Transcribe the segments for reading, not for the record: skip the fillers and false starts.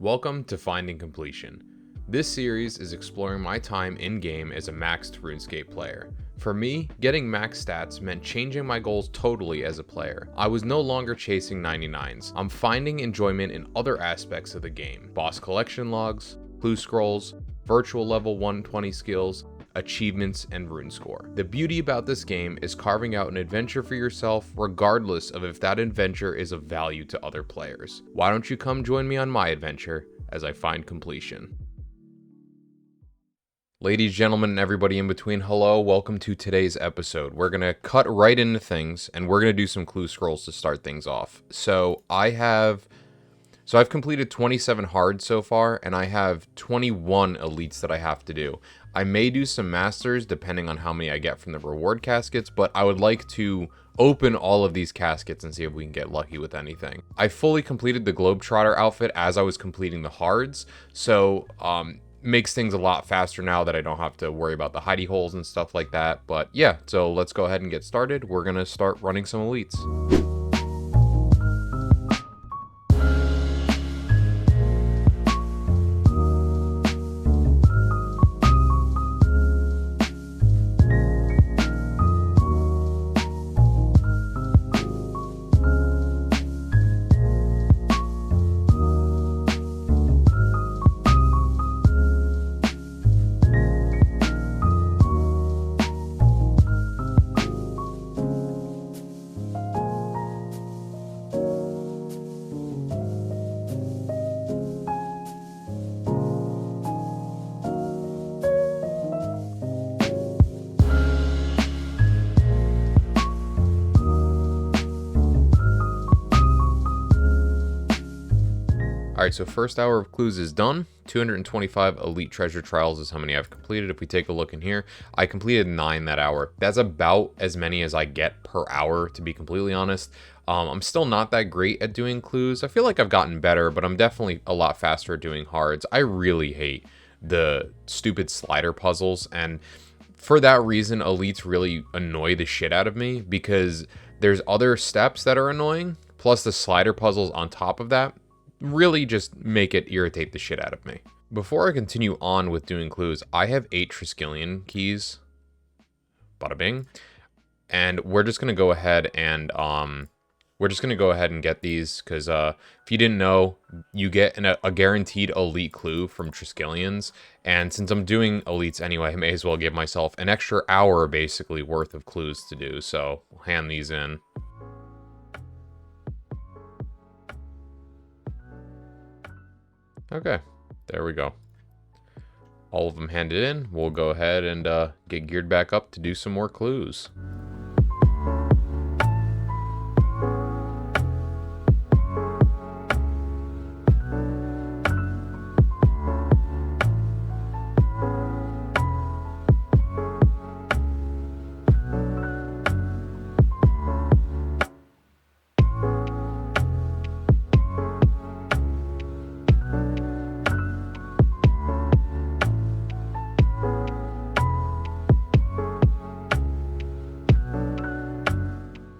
Welcome to Finding Completion. This series is exploring my time in-game as a maxed RuneScape player. For me, getting max stats meant changing my goals totally as a player. I was no longer chasing 99s. I'm finding enjoyment in other aspects of the game. Boss collection logs, clue scrolls, virtual level 120 skills, achievements, and rune score. The beauty about this game is carving out an adventure for yourself regardless of if that adventure is of value to other players. Why don't you come join me on my adventure as I find completion? Ladies, gentlemen, and everybody in between, hello, welcome to today's episode. We're going to cut right into things, and we're going to do some clue scrolls to start things off. I've completed 27 hards so far, and I have 21 elites that I have to do. I may do some masters depending on how many I get from the reward caskets, but I would like to open all of these caskets and see if we can get lucky with anything. I fully completed the Globetrotter outfit as I was completing the hards, so makes things a lot faster now that I don't have to worry about the hidey holes and stuff like that. But yeah, so let's go ahead and get started. We're gonna start running some elites. Alright, so first hour of clues is done. 225 elite treasure trials is how many I've completed. If we take a look in here, I completed 9 that hour. That's about as many as I get per hour, to be completely honest. I'm still not that great at doing clues. I feel like I've gotten better, but I'm definitely a lot faster at doing hards. I really hate the stupid slider puzzles, and for that reason, elites really annoy the shit out of me, because there's other steps that are annoying, plus the slider puzzles on top of that really just make it irritate the shit out of me. Before I continue on with doing clues, I have 8 Triskelion keys. Bada bing. And we're just gonna go ahead and get these, because if you didn't know, you get a guaranteed elite clue from Triskelions, and since I'm doing elites anyway, I may as well give myself an extra hour basically worth of clues to do, so we'll hand these in. Okay, there we go. All of them handed in. We'll go ahead and get geared back up to do some more clues.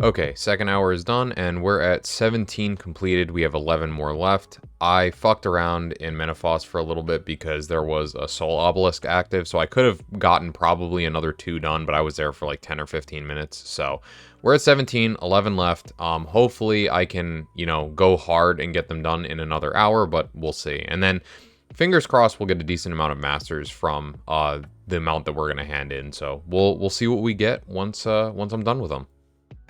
Okay, second hour is done, and we're at 17 completed. We have 11 more left. I fucked around in Menopause for a little bit because there was a soul obelisk active, so I could have gotten probably another 2 done, but I was there for like 10 or 15 minutes. So we're at 17, 11 left. Hopefully I can, go hard and get them done in another hour, but we'll see. And then fingers crossed we'll get a decent amount of masters from the amount that we're gonna hand in. So we'll see what we get once I'm done with them.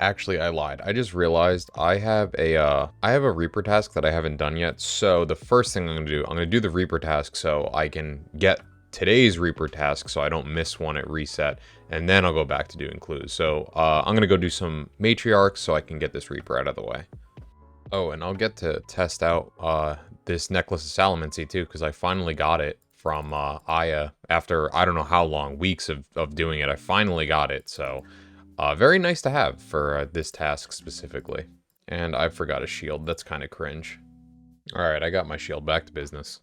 Actually, I lied. I just realized I have a Reaper task that I haven't done yet. So the first thing I'm gonna do the Reaper task so I can get today's Reaper task so I don't miss one at reset, and then I'll go back to doing clues. So I'm gonna go do some matriarchs so I can get this Reaper out of the way. Oh, and I'll get to test out this Necklace of Salamancy too, because I finally got it from Aya after I don't know how long, weeks of doing it. I finally got it, so very nice to have for this task specifically. And I forgot a shield. That's kind of cringe. All right, I got my shield. Back to business.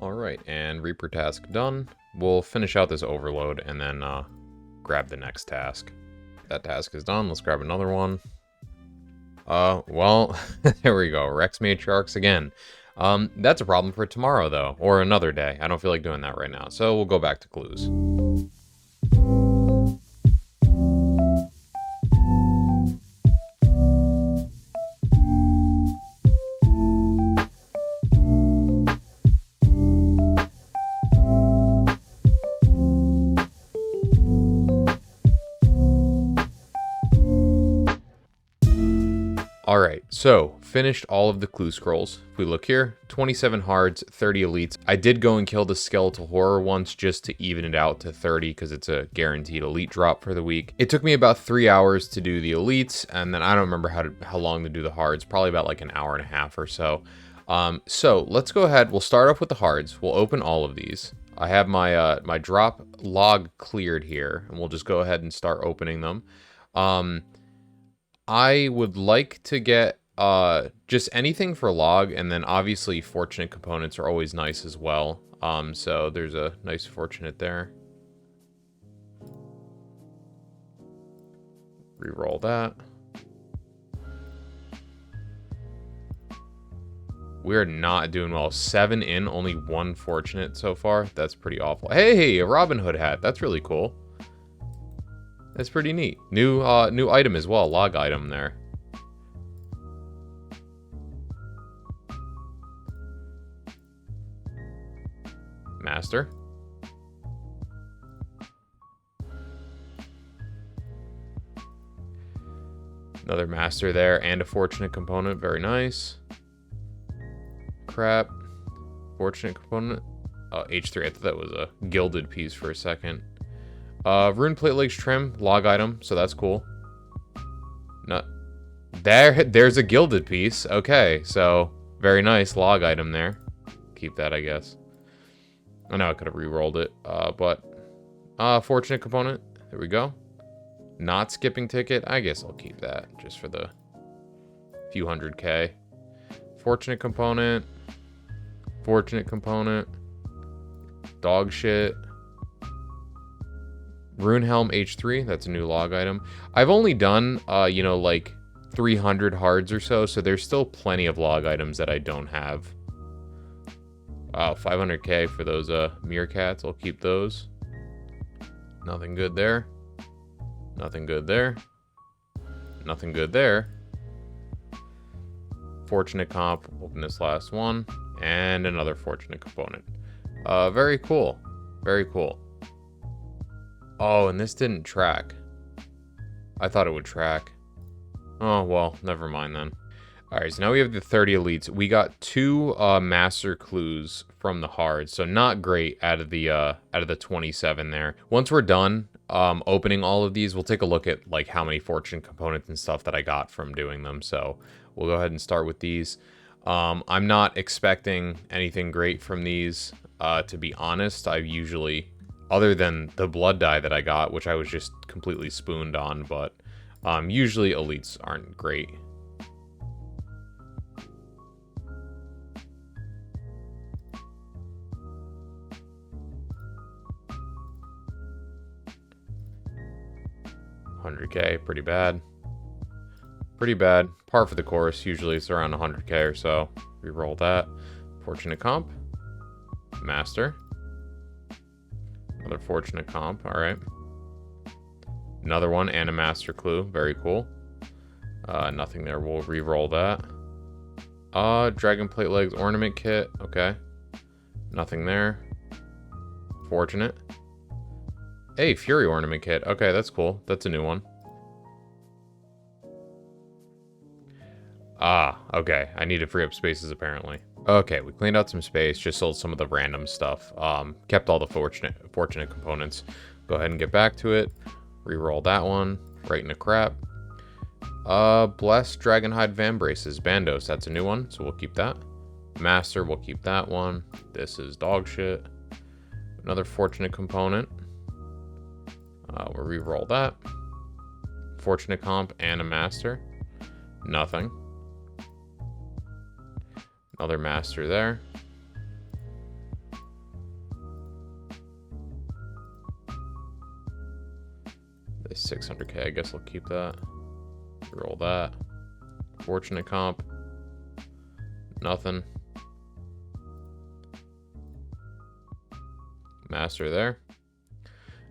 All right, and Reaper task done. We'll finish out this overload and then grab the next task. That task is done. Let's grab another one. Well, there we go. Rex Matriarchs again. That's a problem for tomorrow, though, or another day. I don't feel like doing that right now, so we'll go back to clues. Alright, so finished all of the clue scrolls. If we look here, 27 hards, 30 elites. I did go and kill the skeletal horror once just to even it out to 30 because it's a guaranteed elite drop for the week. It took me about 3 hours to do the elites, and then I don't remember how long to do the hards, probably about like an hour and a half or so. So let's go ahead, we'll start off with the hards. We'll open all of these. I have my my drop log cleared here, and we'll just go ahead and start opening them. I would like to get just anything for log, and then obviously fortunate components are always nice as well. So there's a nice fortunate there. Reroll that. We're not doing well. 7 in, only 1 fortunate so far. That's pretty awful. Hey, a Robin Hood hat. That's really cool. That's pretty neat. New item as well, log item there. Master. Another master there and a fortunate component, very nice. Crap. Fortunate component. H3, I thought that was a gilded piece for a second. Rune plate legs trim, log item, so that's cool. There's a gilded piece. Okay, so very nice log item there. Keep that, I guess. I know I could have re-rolled it, but fortunate component. There we go. Not skipping ticket. I guess I'll keep that just for the few 100K. Fortunate component. Fortunate component. Dog shit. Rune Helm H3, that's a new log item. I've only done, you know, like 300 hards or so, so there's still plenty of log items that I don't have. Wow, 500K for those meerkats. I'll keep those. Nothing good there. Nothing good there. Nothing good there. Fortunate comp. Open this last one. And another fortunate component. Very cool. Very cool. Oh, and this didn't track. I thought it would track. Oh, well, never mind then. Alright, so now we have the 30 elites. We got 2 master clues from the hard, so not great out of the 27 there. Once we're done opening all of these, we'll take a look at like how many fortune components and stuff that I got from doing them. So we'll go ahead and start with these. I'm not expecting anything great from these, to be honest. I usually, other than the blood dye that I got, which I was just completely spooned on, but usually elites aren't great. $100K, pretty bad. Pretty bad. Par for the course. Usually it's around 100K or so. Reroll that. Fortunate comp. Master. Another fortunate comp. All right. Another one and a master clue. Very cool. Nothing there. We'll re-roll that. Dragon plate legs ornament kit. Okay. Nothing there. Fortunate. Hey, Fury ornament kit. Okay, that's cool. That's a new one. Ah, okay. I need to free up spaces apparently. Okay, we cleaned out some space. Just sold some of the random stuff. Kept all the fortunate components. Go ahead and get back to it. Reroll that one. Right into crap. Blessed Dragonhide Van Braces. Bandos. That's a new one, so we'll keep that. Master, we'll keep that one. This is dog shit. Another fortunate component. We'll re-roll that. Fortunate comp and a master. Nothing. Another master there. 600k, I guess I'll keep that. Roll that. Fortunate comp. Nothing. Master there.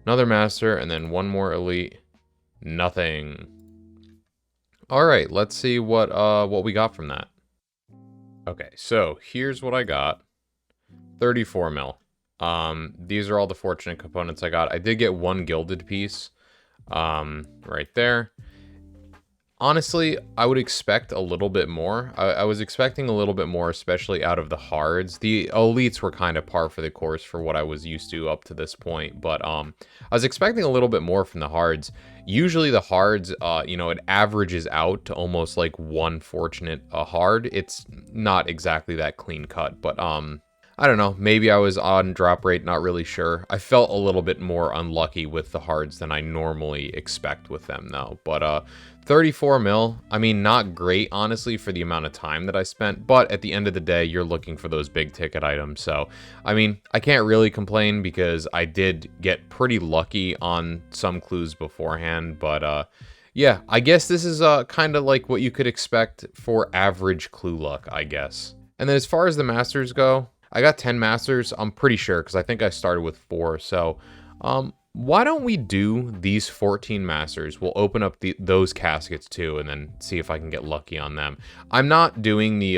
Another master, and then one more elite. Nothing. Alright, let's see what we got from that. Okay, so here's what I got. 34 mil. These are all the fortunate components I got. I did get one gilded piece. Right there. Honestly, I would expect a little bit more. I was expecting a little bit more, especially out of the hards. The elites were kind of par for the course for what I was used to up to this point, but I was expecting a little bit more from the hards. Usually the hards, you know, it averages out to almost like one fortunate hard. It's not exactly that clean cut, but I don't know, maybe I was on drop rate, not really sure. I felt a little bit more unlucky with the hards than I normally expect with them though. But 34 mil, I mean, not great, honestly, for the amount of time that I spent, but at the end of the day, you're looking for those big ticket items. So, I mean, I can't really complain because I did get pretty lucky on some clues beforehand, but yeah, I guess this is kind of like what you could expect for average clue luck, I guess. And then as far as the masters go, I got 10 masters, I'm pretty sure, because I think I started with 4. So, why don't we do these 14 masters? We'll open up those caskets too, and then see if I can get lucky on them. I'm not doing the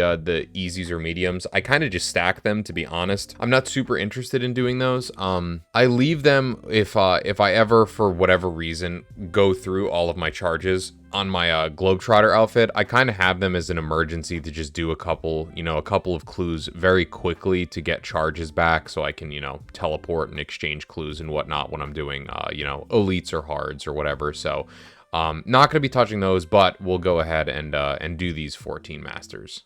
easies or mediums. I kind of just stack them, to be honest. I'm not super interested in doing those. I leave them if I ever, for whatever reason, go through all of my charges on my Globetrotter outfit. I kind of have them as an emergency to just do a couple of clues very quickly to get charges back, so I can, you know, teleport and exchange clues and whatnot when I'm doing, you know, elites or hards or whatever. So, not going to be touching those, but we'll go ahead and do these 14 masters.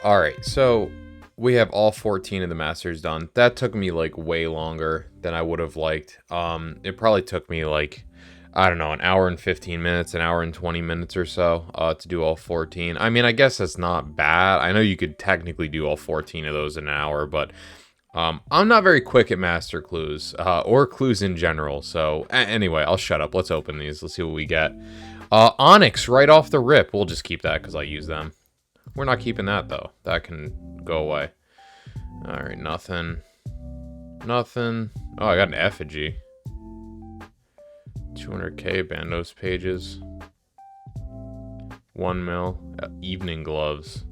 Alright, so we have all 14 of the masters done. That took me like way longer than I would have liked. It probably took me like, I don't know, an hour and 15 minutes, an hour and 20 minutes or so to do all 14. I mean, I guess that's not bad. I know you could technically do all 14 of those in an hour, but I'm not very quick at master clues or clues in general. So anyway, I'll shut up. Let's open these. Let's see what we get. Onyx right off the rip. We'll just keep that because I use them. We're not keeping that, though. That can go away. Alright, nothing. Nothing. Oh, I got an effigy. 200k Bandos pages. 1 mil. Evening gloves.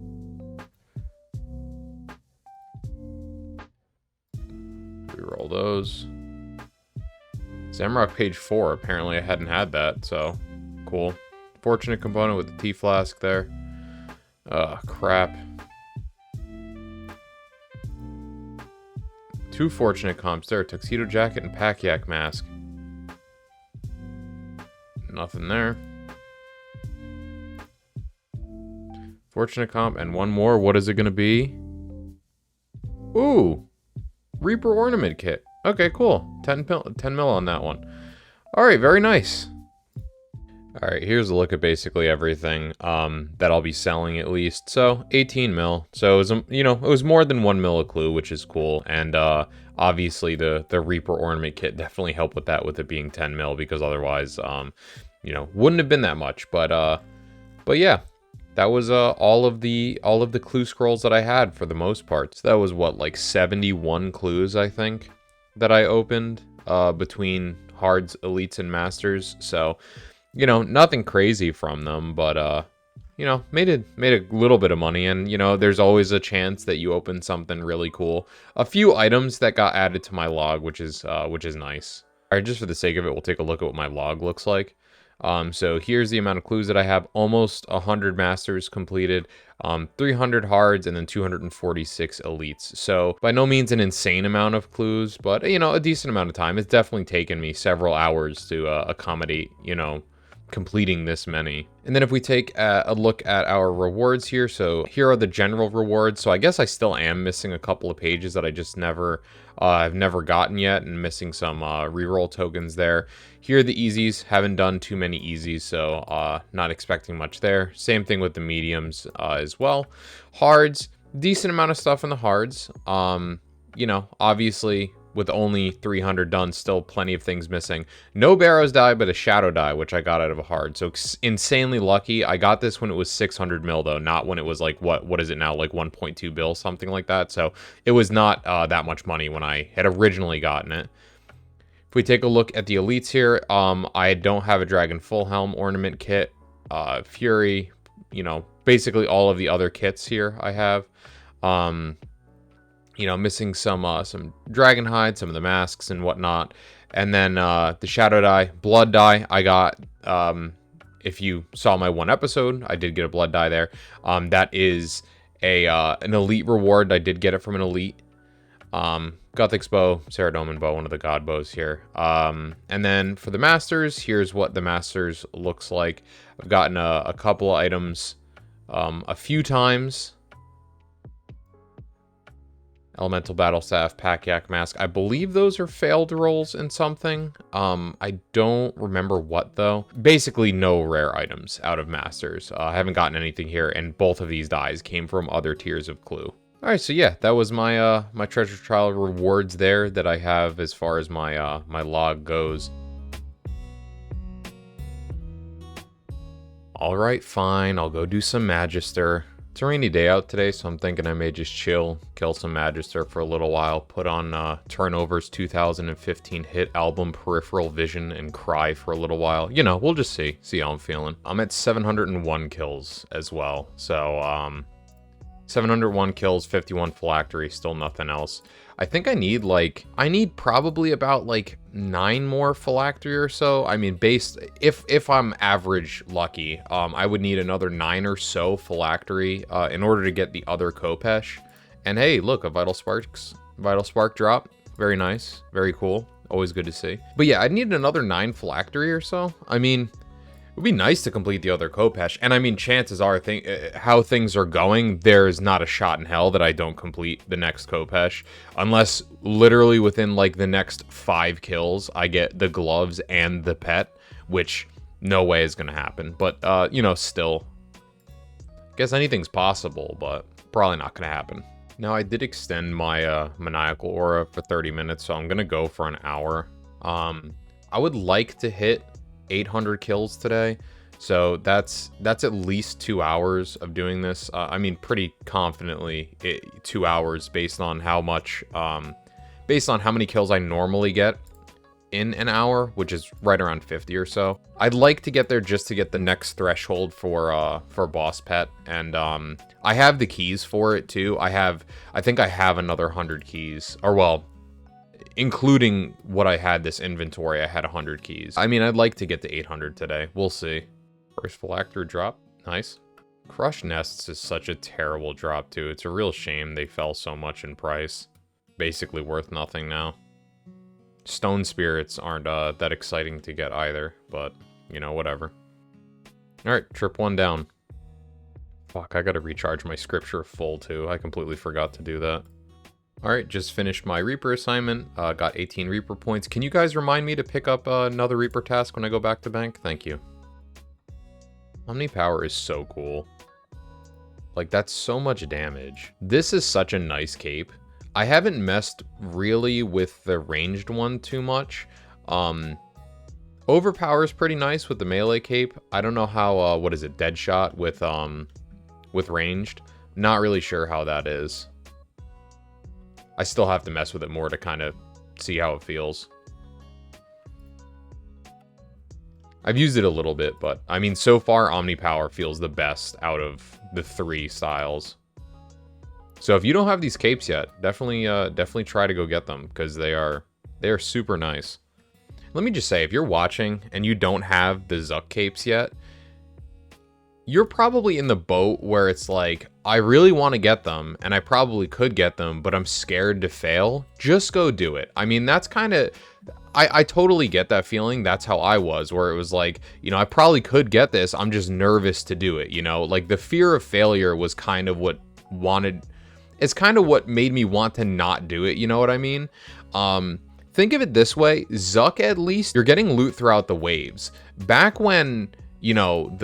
Reroll those. Zamrock page 4. Apparently I hadn't had that, so cool. Fortunate component with the tea flask there. Crap. 2 fortunate comps there. Tuxedo jacket and pack yak mask. Nothing there. Fortunate comp and 1 more. What is it going to be? Ooh. Reaper ornament kit. Okay, cool. 10 mil on that one. Alright, very nice. Alright, here's a look at basically everything that I'll be selling at least. So, 18 mil. So, it was, you know, it was more than 1 mil a clue, which is cool. And obviously, the Reaper ornament kit definitely helped with that, with it being 10 mil, because otherwise, you know, wouldn't have been that much. But yeah, that was all of the clue scrolls that I had for the most part. So that was what, like 71 clues, I think, that I opened between hards, elites, and masters. So You know, nothing crazy from them, but you know, made a little bit of money. And you know, there's always a chance that you open something really cool. A few items that got added to my log, which is nice. All right, just for the sake of it, we'll take a look at what my log looks like. So here's the amount of clues that I have. Almost 100 masters completed, 300 hards, and then 246 elites. So by no means an insane amount of clues, but you know, a decent amount of time. It's definitely taken me several hours to accommodate, you know, completing this many. And then if we take a look at our rewards here, so here are the general rewards. So I guess I still am missing a couple of pages that I just I've never gotten yet, and missing some reroll tokens there. Here are the easies. Haven't done too many easies, so not expecting much there. Same thing with the mediums as well. Hards, decent amount of stuff in the hards. You know, obviously with only 300 done, still plenty of things missing. No Barrows die, but a Shadow die, which I got out of a hard. So insanely lucky. I got this when it was 600 mil, though, not when it was like, what is it now, like 1.2 bill, something like that. So it was not that much money when I had originally gotten it. If we take a look at the elites here, I don't have a Dragon Full Helm ornament kit. Fury, you know, basically all of the other kits here I have. You know, missing some dragon hide, some of the masks and whatnot. And then the Shadow die, Blood die, I got, if you saw my one episode, I did get a Blood die there. That is an elite reward. I did get it from an elite. Gothic's bow, Saradomin bow, one of the god bows here. And then for the masters, here's what the masters looks like. I've gotten a couple items a few times. Elemental Battle Staff, Pack-Yak Mask. I believe those are failed rolls in something. I don't remember what, though. Basically, no rare items out of Masters. I haven't gotten anything here, and both of these dies came from other tiers of clue. Alright, so yeah, that was my my treasure trial rewards there that I have as far as my my log goes. Alright, fine, I'll go do some Magister. It's a rainy day out today, so I'm thinking I may just chill, kill some Magister for a little while, put on Turnover's 2015 hit album Peripheral Vision and cry for a little while. You know, we'll just see how I'm feeling. I'm at 701 kills as well, so 701 kills, 51 phylactery, still nothing else. I think I need probably about like 9 more phylactery or so. I mean, if I'm average lucky, I would need another 9 or so phylactery in order to get the other Khopesh. And hey, look, a Vital Spark drop. Very nice, very cool. Always good to see. But yeah, I'd need another 9 phylactery or so. I mean, it would be nice to complete the other Khopesh, and I mean, chances are, how things are going, there's not a shot in hell that I don't complete the next Khopesh, unless literally within like the next 5 kills, I get the gloves and the pet, which no way is gonna happen. But you know, still, I guess anything's possible, but probably not gonna happen. Now, I did extend my maniacal aura for 30 minutes, so I'm gonna go for an hour. I would like to hit 800 kills today, so that's at least 2 hours of doing this. I mean, pretty confidently 2 hours based on how many kills I normally get in an hour, which is right around 50 or so. I'd like to get there just to get the next threshold for boss pet, and I have the keys for it too. I think I have another 100 keys, or well, including what I had this inventory, I had 100 keys. I mean, I'd like to get to 800 today. We'll see. First phylactery drop. Nice. Crushed Nests is such a terrible drop, too. It's a real shame they fell so much in price. Basically worth nothing now. Stone Spirits aren't that exciting to get either, but, you know, whatever. Alright, trip 1 down. Fuck, I gotta recharge my scripture full, too. I completely forgot to do that. Alright, just finished my Reaper assignment, got 18 Reaper points. Can you guys remind me to pick up another Reaper task when I go back to bank? Thank you. Omni Power is so cool. Like, that's so much damage. This is such a nice cape. I haven't messed really with the ranged one too much. Overpower is pretty nice with the melee cape. I don't know how, what is it, Deadshot with ranged? Not really sure how that is. I still have to mess with it more to kind of see how it feels. I've used it a little bit, but I mean, so far, Omnipower feels the best out of the 3 styles. So if you don't have these capes yet, definitely try to go get them, because they are super nice. Let me just say, if you're watching and you don't have the Zuck capes yet, you're probably in the boat where it's like, I really want to get them, and I probably could get them, but I'm scared to fail. Just go do it. I mean, that's kind of... I totally get that feeling. That's how I was, where it was like, you know, I probably could get this. I'm just nervous to do it, you know? Like, the fear of failure was kind of what it's kind of what made me want to not do it, you know what I mean? Think of it this way. Zuck, at least, you're getting loot throughout the waves. Back when, you know,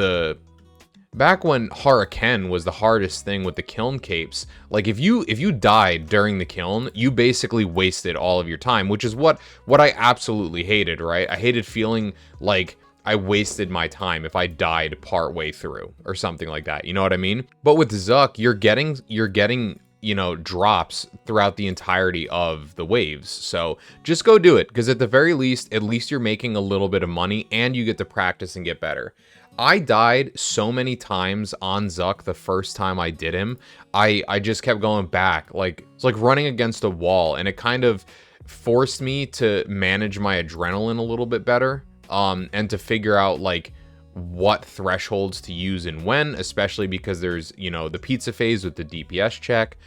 back when Hurricane was the hardest thing with the kiln capes, like if you died during the kiln, you basically wasted all of your time, which is what I absolutely hated, right? I hated feeling like I wasted my time if I died part way through or something like that. You know what I mean? But with Zuck, you're getting, you know, drops throughout the entirety of the waves. So just go do it, because at the very least, at least you're making a little bit of money and you get to practice and get better. I died so many times on Zuck the first time I did him. I just kept going back. Like, it's like running against a wall, and it kind of forced me to manage my adrenaline a little bit better, and to figure out, like, what thresholds to use and when, especially because there's, you know, the pizza phase with the DPS check.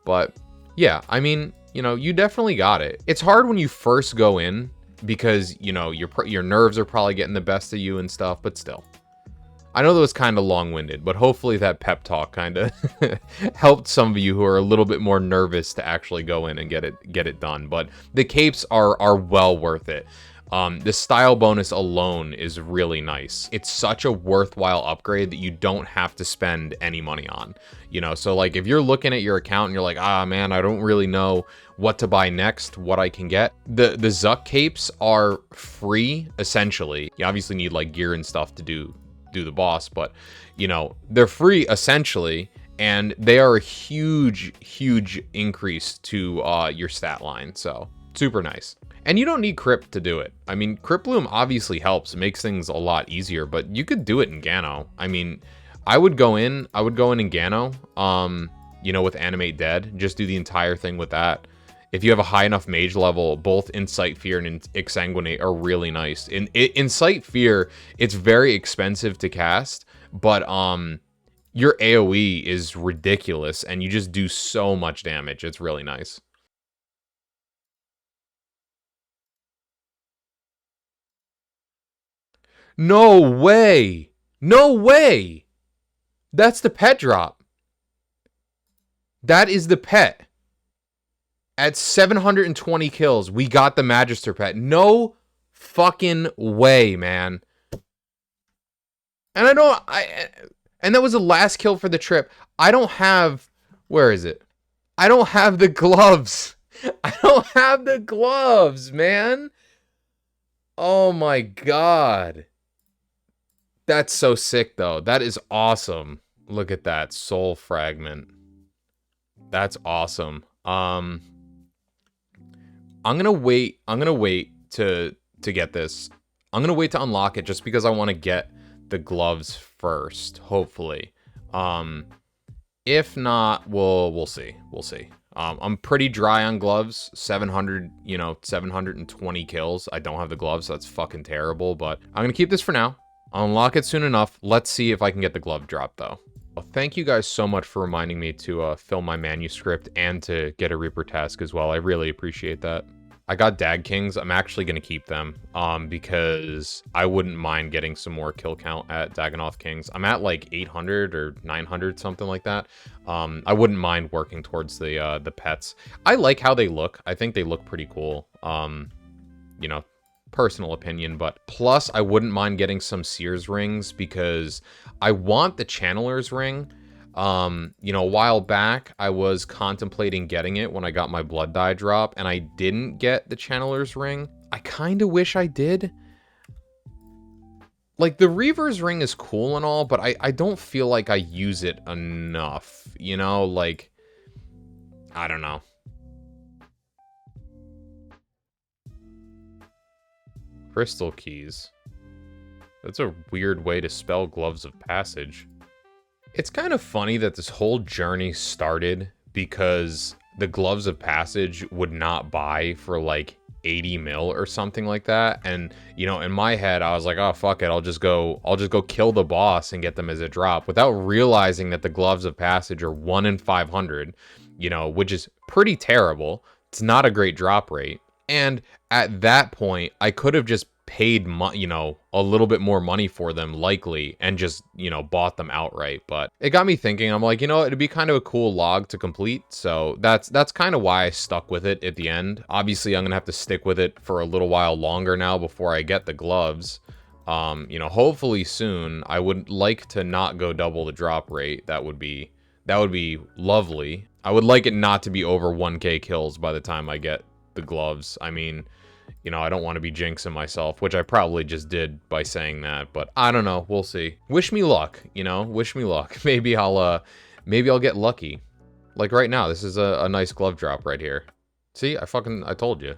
But yeah, I mean, you know, you definitely got it. It's hard when you first go in because, you know, your nerves are probably getting the best of you and stuff, but still. I know that was kind of long-winded, but hopefully that pep talk kind of helped some of you who are a little bit more nervous to actually go in and get it done. But the capes are well worth it. The style bonus alone is really nice. It's such a worthwhile upgrade that you don't have to spend any money on. You know, so like if you're looking at your account and you're like, ah man, I don't really know what to buy next, what I can get. The Zuck capes are free, essentially. You obviously need like gear and stuff to do the boss, but you know, they're free essentially, and they are a huge increase to your stat line. So super nice. And you don't need Crypt to do it. I mean, Crypt Bloom obviously helps. It makes things a lot easier, but you could do it in Gano. I mean, I would go in Gano, you know, with Animate Dead. Just do the entire thing with that. If you have a high enough mage level, both Incite Fear and Exsanguinate are really nice. In Incite Fear, it's very expensive to cast, but your AoE is ridiculous, and you just do so much damage. It's really nice. No way! No way! That's the pet drop. That is the pet. At 720 kills, we got the Magister pet. No fucking way, man. And and that was the last kill for the trip. I don't have, where is it? I don't have the gloves. I don't have the gloves, man. Oh my god. That's so sick, though. That is awesome. Look at that soul fragment. That's awesome. I'm gonna wait to get this. I'm gonna wait to unlock it just because I want to get the gloves first, hopefully. If not, we'll see. We'll see. I'm pretty dry on gloves. 700, you know, 720 kills. I don't have the gloves, so that's fucking terrible, but I'm gonna keep this for now. I'll unlock it soon enough. Let's see if I can get the glove drop, though. Well, thank you guys so much for reminding me to film my manuscript and to get a Reaper task as well. I really appreciate that. I got Dag Kings. I'm actually going to keep them because I wouldn't mind getting some more kill count at Dagannoth Kings. I'm at like 800 or 900, something like that. I wouldn't mind working towards the pets. I like how they look. I think they look pretty cool. You know, personal opinion, but plus I wouldn't mind getting some Sears rings because I want the Channeler's ring. You know, a while back I was contemplating getting it when I got my blood dye drop, and I didn't get the Channeler's ring. I kind of wish I did. Like, the Reaver's ring is cool and all, but I don't feel like I use it enough, you know? Like, I don't know. Crystal keys. That's a weird way to spell Gloves of Passage. It's kind of funny that this whole journey started because the Gloves of Passage would not buy for like 80 mil or something like that. And, you know, in my head, I was like, oh, fuck it. I'll just go kill the boss and get them as a drop without realizing that the Gloves of Passage are 1 in 500, you know, which is pretty terrible. It's not a great drop rate. And at that point, I could have just paid, you know, a little bit more money for them, likely, and just, you know, bought them outright. But it got me thinking. I'm like, you know, it'd be kind of a cool log to complete. So that's kind of why I stuck with it at the end. Obviously, I'm gonna have to stick with it for a little while longer now before I get the gloves. You know, hopefully soon. I would like to not go double the drop rate. That would be lovely. I would like it not to be over 1k kills by the time I get the gloves. I mean, you know, I don't want to be jinxing myself, which I probably just did by saying that, but I don't know. We'll see. Wish me luck, you know, wish me luck. Maybe I'll get lucky. Like right now, this is a nice glove drop right here. See, I told you.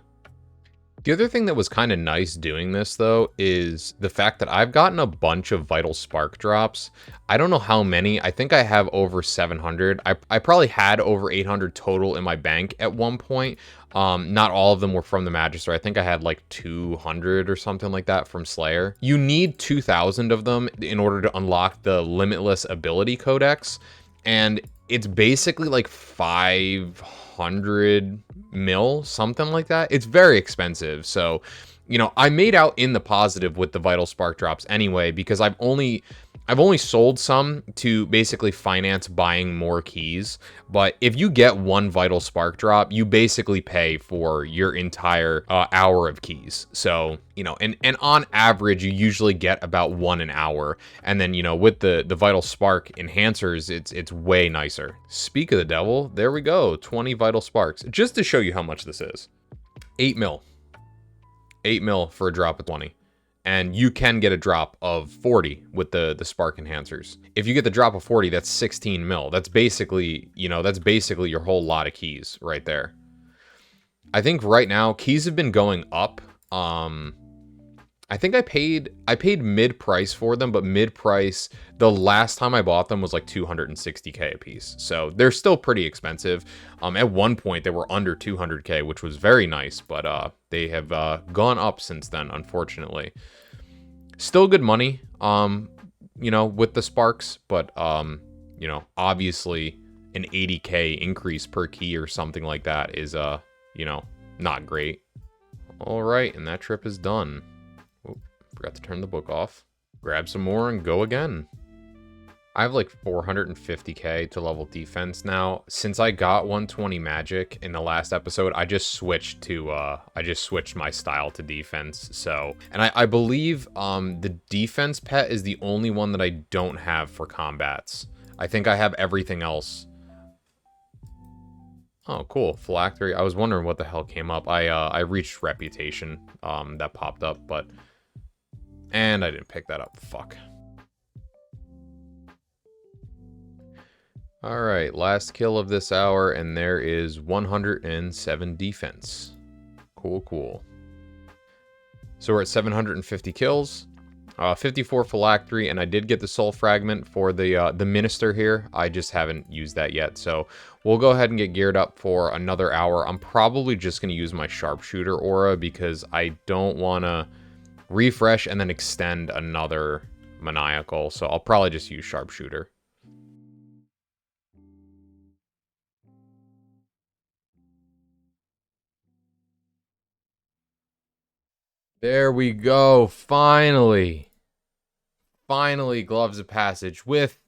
The other thing that was kind of nice doing this, though, is the fact that I've gotten a bunch of Vital Spark drops. I don't know how many. I think I have over 700. I probably had over 800 total in my bank at one point. Not all of them were from the Magister. I think I had like 200 or something like that from Slayer. You need 2,000 of them in order to unlock the Limitless Ability Codex. And it's basically like 500 mil, something like that. It's very expensive. So, you know, I made out in the positive with the Vital Spark drops anyway, because I've only sold some to basically finance buying more keys. But if you get one Vital Spark drop, you basically pay for your entire hour of keys. So, you know, and on average, you usually get about 1 an hour. And then, you know, with the Vital Spark enhancers, it's way nicer. Speak of the devil, there we go. 20 Vital Sparks. Just to show you how much this is. 8 mil. 8 mil for a drop of 20. And you can get a drop of 40 with the spark enhancers. If you get the drop of 40, that's 16 mil. That's basically, you know, that's basically your whole lot of keys right there. I think right now keys have been going up. I think I paid mid-price for them, but mid-price, the last time I bought them was like 260k a piece. So they're still pretty expensive. At one point they were under 200k, which was very nice, but they have gone up since then, unfortunately. Still good money, you know, with the sparks, but you know, obviously an 80k increase per key or something like that is you know, not great. All right, and that trip is done. Oh, forgot to turn the book off. Grab some more and go again. I have like 450k to level defense now. Since I got 120 magic in the last episode, I just switched my style to defense. So, and I believe the defense pet is the only one that I don't have for combats. I think I have everything else. Oh, cool. Phylactery. I was wondering what the hell came up. I reached reputation that popped up, and I didn't pick that up. Fuck. All right, last kill of this hour, and there is 107 defense. Cool, cool. So we're at 750 kills, 54 phylactery, and I did get the soul fragment for the minister here. I just haven't used that yet, so we'll go ahead and get geared up for another hour. I'm probably just going to use my sharpshooter aura because I don't want to refresh and then extend another maniacal, so I'll probably just use sharpshooter. There we go. Finally. Finally, Gloves of Passage with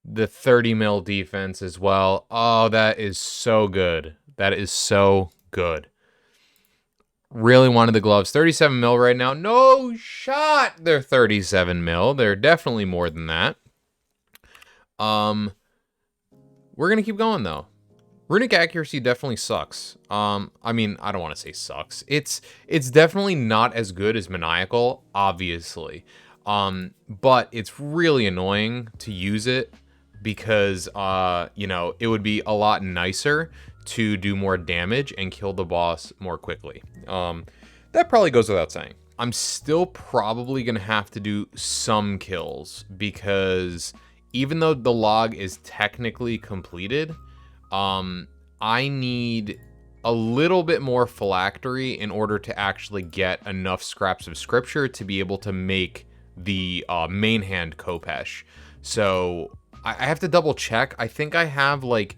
the 30 mil defense as well. Oh, that is so good. That is so good. Really wanted the gloves. 37 mil right now. No shot. They're 37 mil. They're definitely more than that. We're going to keep going, though. Runic accuracy definitely sucks. I mean, I don't want to say sucks. It's definitely not as good as Maniacal, obviously. But it's really annoying to use it because, you know, it would be a lot nicer to do more damage and kill the boss more quickly. That probably goes without saying. I'm still probably going to have to do some kills because even though the log is technically completed, I need a little bit more phylactery in order to actually get enough scraps of scripture to be able to make the main hand Khopesh. So I have to double check. I think I have like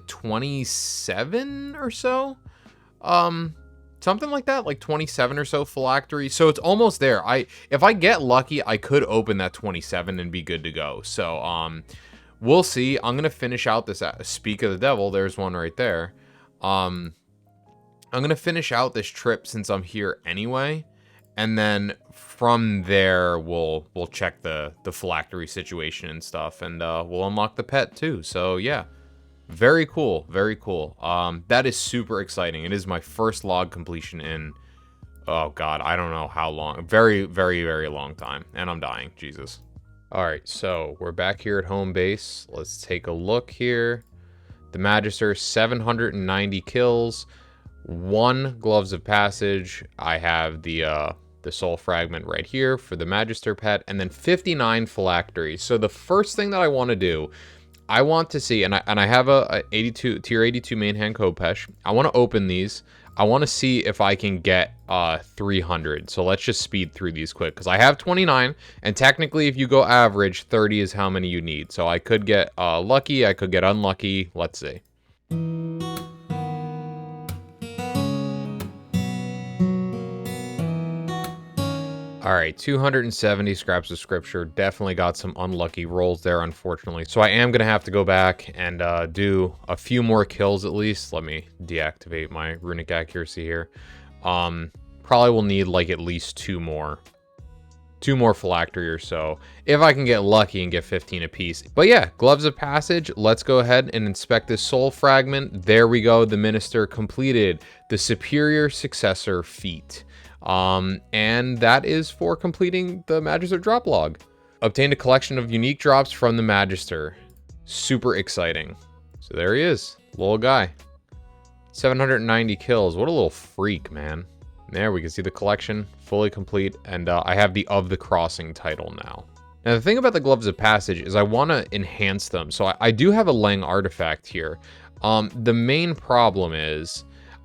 27 or so. Something like that, like 27 or so phylactery. So it's almost there. If I get lucky, I could open that 27 and be good to go. So we'll see. I'm gonna finish out this Speak of the Devil. There's one right there. I'm gonna finish out this trip since I'm here anyway, and then from there we'll check the phylactery situation and stuff, and we'll unlock the pet too. So yeah, very cool, very cool. That is super exciting. It is my first log completion in, oh god, I don't know how long. Very, very, very long time, and I'm dying. Jesus. All right, so we're back here at home base. Let's take a look here. The Magister, 790 kills, 1 Gloves of Passage. I have the Soul Fragment right here for the Magister pet, and then 59 phylactery. So the first thing that I want to do, I want to see, and I have a tier 82 main hand Khopesh. I want to open these. I want to see if I can get 300. So let's just speed through these quick, because I have 29, and technically if you go average, 30 is how many you need. So I could get lucky, I could get unlucky. Let's see. All right, 270 scraps of scripture. Definitely got some unlucky rolls there, unfortunately. So I am going to have to go back and do a few more kills at least. Let me deactivate my runic accuracy here. Probably will need like at least 2 more phylactery or so, if I can get lucky and get 15 apiece. But yeah, Gloves of Passage. Let's go ahead and inspect this soul fragment. There we go. The Minister completed the Superior Successor feat. And that is for completing the Magister drop log. Obtained a collection of unique drops from the Magister. Super exciting. So there he is, little guy. 790 kills. What a little freak, man. There we can see the collection fully complete, and I have the Of the Crossing title now. Now the thing about the Gloves of Passage is I want to enhance them. So I do have a Leng artifact here. The main problem is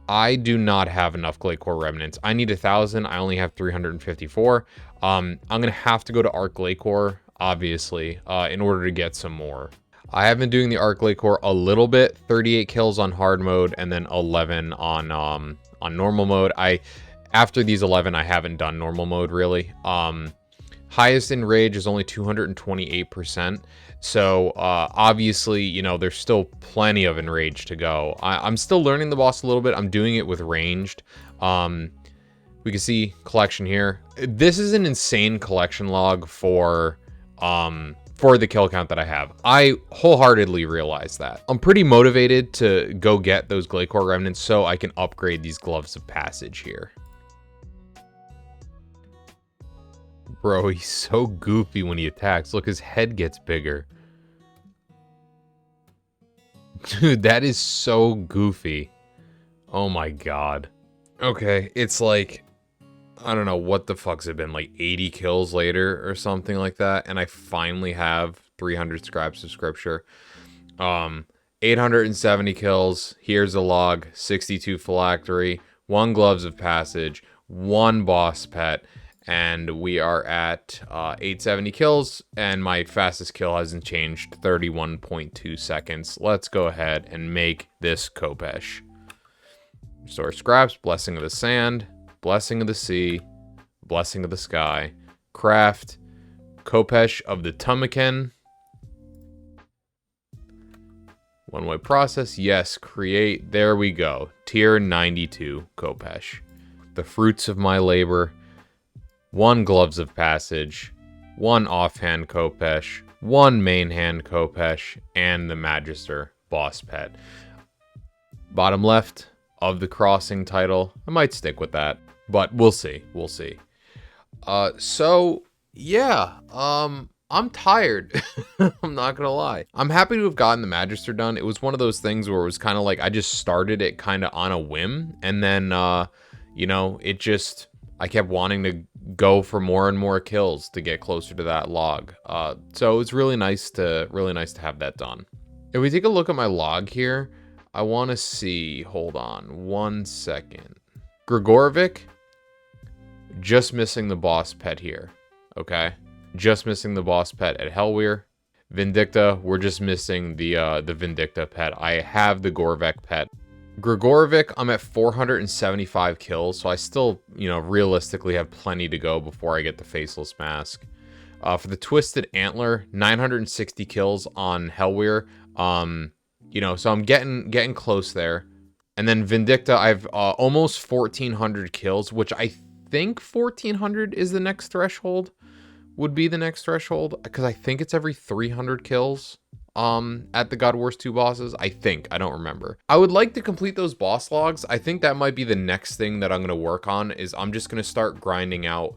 I do not have enough Glacore Remnants. I need 1,000. I only have 354. I'm going to have to go to Arc Glacore, obviously, in order to get some more. I have been doing the Arc Glacore a little bit. 38 kills on hard mode, and then 11 on normal mode. After these 11, I haven't done normal mode, really. Highest in Rage is only 228%. So, obviously, you know, there's still plenty of Enrage to go. I'm still learning the boss a little bit. I'm doing it with ranged. We can see collection here. This is an insane collection log for the kill count that I have. I wholeheartedly realize that. I'm pretty motivated to go get those Glacore Remnants so I can upgrade these Gloves of Passage here. Bro, he's so goofy when he attacks. Look, his head gets bigger. Dude, that is so goofy. Oh my god. Okay, it's like, I don't know what the fuck's it been, like 80 kills later or something like that, and I finally have 300 scraps of scripture. 870 kills. Here's a log. 62 phylactery. 1 Gloves of Passage. 1 boss pet. And we are at 870 kills, and my fastest kill hasn't changed, 31.2 seconds. Let's go ahead and make this Khopesh. Restore scraps, Blessing of the Sand, Blessing of the Sea, Blessing of the Sky, craft, Khopesh of the Tumiken. One-way process, yes, create, there we go. Tier 92 Khopesh. The fruits of my labor. 1 Gloves of Passage, 1 offhand Khopesh, 1 main hand Khopesh, and the Magister boss pet. Bottom left, Of the Crossing title. I might stick with that, but we'll see. We'll see. So, yeah, I'm tired. I'm not gonna lie. I'm happy to have gotten the Magister done. It was one of those things where it was kind of like I just started it kind of on a whim, and then, you know, it just I kept wanting to go for more and more kills to get closer to that log. So it's really nice to have that done. If we take a look at my log here, I want to see, hold on 1 second. Grigorovic, just missing the boss pet here, okay? Just missing the boss pet at Hellweir. Vindicta, we're just missing the Vindicta pet. I have the Gorvek pet. Grigorovic, I'm at 475 kills, so I still, you know, realistically have plenty to go before I get the Faceless Mask. For the Twisted Antler, 960 kills on Hellweir. You know, so I'm getting close there. And then Vindicta, I've almost 1,400 kills, which I think 1,400 is the next threshold. Would be the next threshold, because I think it's every 300 kills at the God Wars 2 bosses. I think, I don't remember. I would like to complete those boss logs. I think that might be the next thing that I'm going to work on, is I'm just going to start grinding out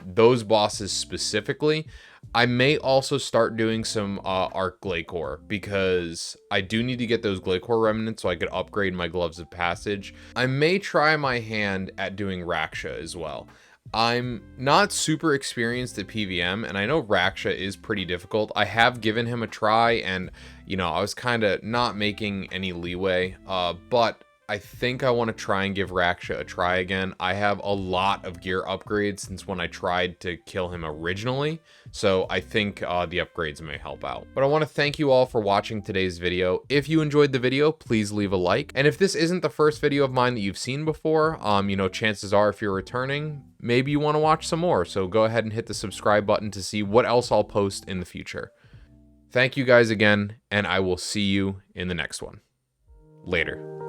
those bosses specifically. I may also start doing some Arc Glacore, because I do need to get those Glacore remnants so I could upgrade my Gloves of Passage. I may try my hand at doing Raksha as well. I'm not super experienced at PVM, and I know Raksha is pretty difficult. I have given him a try, and, you know, I was kind of not making any leeway, but I think I want to try and give Raksha a try again. I have a lot of gear upgrades since when I tried to kill him originally, so I think the upgrades may help out. But I want to thank you all for watching today's video. If you enjoyed the video, please leave a like. And if this isn't the first video of mine that you've seen before, you know, chances are if you're returning, maybe you want to watch some more. So go ahead and hit the subscribe button to see what else I'll post in the future. Thank you guys again, and I will see you in the next one. Later.